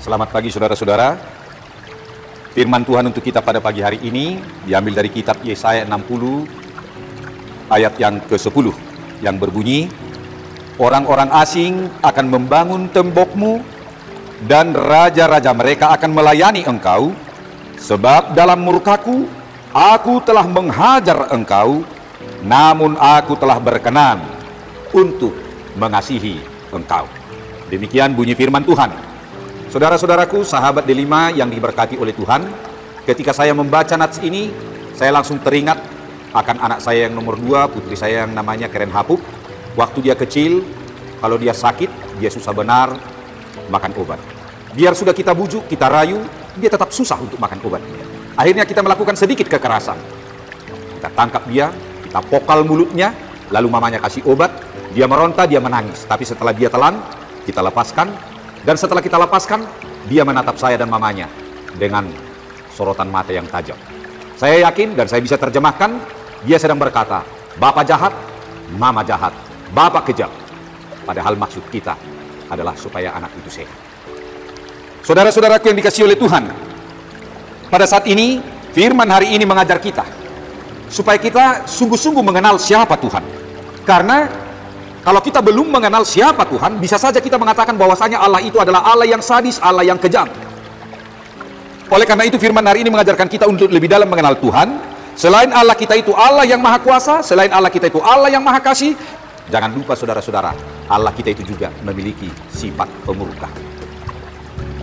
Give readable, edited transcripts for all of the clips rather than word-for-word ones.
Selamat pagi saudara-saudara. Firman Tuhan untuk kita pada pagi hari ini diambil dari kitab Yesaya 60 ayat yang ke-10 yang berbunyi, orang-orang asing akan membangun tembokmu dan raja-raja mereka akan melayani engkau, sebab dalam murkaku aku telah menghajar engkau, namun aku telah berkenan untuk mengasihi engkau. Demikian bunyi firman Tuhan. Saudara-saudaraku, sahabat Delima yang diberkati oleh Tuhan, ketika saya membaca nats ini, saya langsung teringat akan anak saya yang nomor 2, putri saya yang namanya Keren Hapuk. Waktu dia kecil, kalau dia sakit, dia susah benar makan obat. Biar sudah kita bujuk, kita rayu, dia tetap susah untuk makan obat. Akhirnya kita melakukan sedikit kekerasan. Kita tangkap dia, kita pokal mulutnya, lalu mamanya kasih obat, dia meronta, dia menangis. Tapi setelah dia telan, kita lepaskan. Dan setelah kita lepaskan, dia menatap saya dan mamanya dengan sorotan mata yang tajam. Saya yakin dan saya bisa terjemahkan, dia sedang berkata, Bapak jahat, Mama jahat, Bapak kejam. Padahal maksud kita adalah supaya anak itu sehat. Saudara-saudaraku yang dikasihi oleh Tuhan, pada saat ini, firman hari ini mengajar kita, supaya kita sungguh-sungguh mengenal siapa Tuhan. Karena kalau kita belum mengenal siapa Tuhan, bisa saja kita mengatakan bahwasanya Allah itu adalah Allah yang sadis, Allah yang kejam. Oleh karena itu firman hari ini mengajarkan kita untuk lebih dalam mengenal Tuhan. Selain Allah kita itu Allah yang maha kuasa, selain Allah kita itu Allah yang maha kasih, jangan lupa saudara-saudara, Allah kita itu juga memiliki sifat pemurka.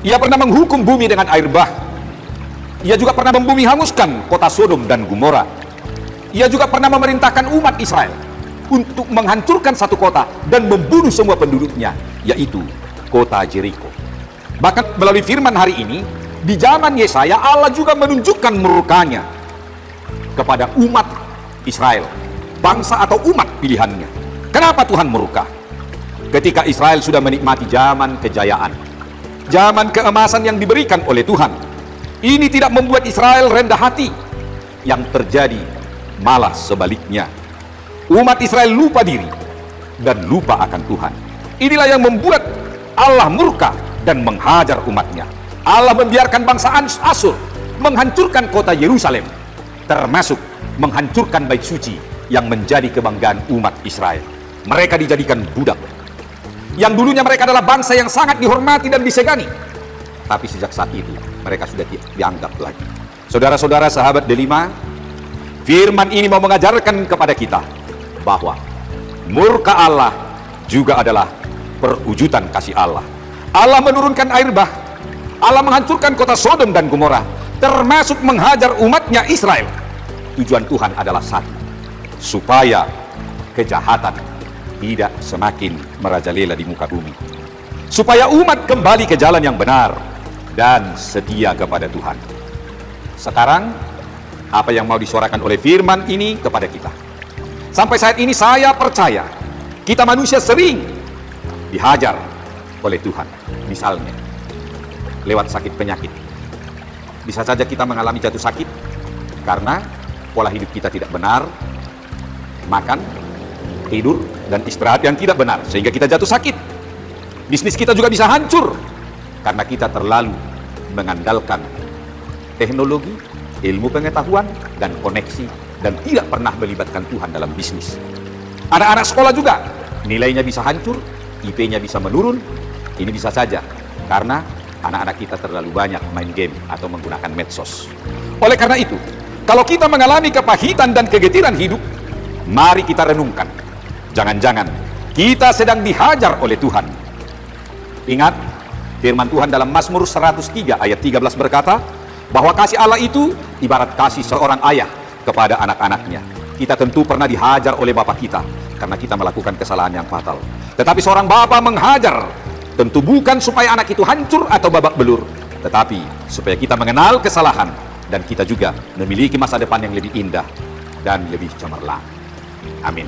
Ia pernah menghukum bumi dengan air bah. Ia juga pernah membumi hanguskan kota Sodom dan Gomora. Ia juga pernah memerintahkan umat Israel untuk menghancurkan satu kota dan membunuh semua penduduknya, yaitu kota Jericho. Bahkan melalui firman hari ini, di zaman Yesaya, Allah juga menunjukkan murkanya kepada umat Israel, bangsa atau umat pilihannya. Kenapa Tuhan murka? Ketika Israel sudah menikmati zaman kejayaan, zaman keemasan yang diberikan oleh Tuhan, ini tidak membuat Israel rendah hati. Yang terjadi malah sebaliknya. Umat Israel lupa diri dan lupa akan Tuhan. Inilah yang membuat Allah murka dan menghajar umatnya. Allah membiarkan bangsa Asyur menghancurkan kota Yerusalem, termasuk menghancurkan bait suci yang menjadi kebanggaan umat Israel. Mereka dijadikan budak. Yang dulunya mereka adalah bangsa yang sangat dihormati dan disegani, tapi sejak saat itu mereka sudah dianggap lagi. Saudara-saudara sahabat Delima, firman ini mau mengajarkan kepada kita bahwa murka Allah juga adalah perwujudan kasih Allah. Allah menurunkan air bah, Allah menghancurkan kota Sodom dan Gomora, termasuk menghajar umatnya Israel. Tujuan Tuhan adalah satu, supaya kejahatan tidak semakin merajalela di muka bumi, supaya umat kembali ke jalan yang benar dan setia kepada Tuhan. Sekarang apa yang mau disuarakan oleh firman ini kepada kita? Sampai saat ini saya percaya kita manusia sering dihajar oleh Tuhan. Misalnya lewat sakit penyakit. Bisa saja kita mengalami jatuh sakit karena pola hidup kita tidak benar, makan, tidur, dan istirahat yang tidak benar, sehingga kita jatuh sakit. Bisnis kita juga bisa hancur karena kita terlalu mengandalkan teknologi, ilmu pengetahuan, dan koneksi, dan tidak pernah melibatkan Tuhan dalam bisnis. Anak-anak sekolah juga nilainya bisa hancur, IP-nya bisa menurun. Ini bisa saja karena anak-anak kita terlalu banyak main game atau menggunakan medsos. Oleh karena itu, kalau kita mengalami kepahitan dan kegetiran hidup, mari kita renungkan, jangan-jangan kita sedang dihajar oleh Tuhan. Ingat, firman Tuhan dalam Mazmur 103 ayat 13 berkata bahwa kasih Allah itu ibarat kasih seorang ayah kepada anak-anaknya. Kita tentu pernah dihajar oleh bapak kita karena kita melakukan kesalahan yang fatal. Tetapi seorang bapak menghajar tentu bukan supaya anak itu hancur atau babak belur, tetapi supaya kita mengenal kesalahan dan kita juga memiliki masa depan yang lebih indah dan lebih cemerlang. Amin.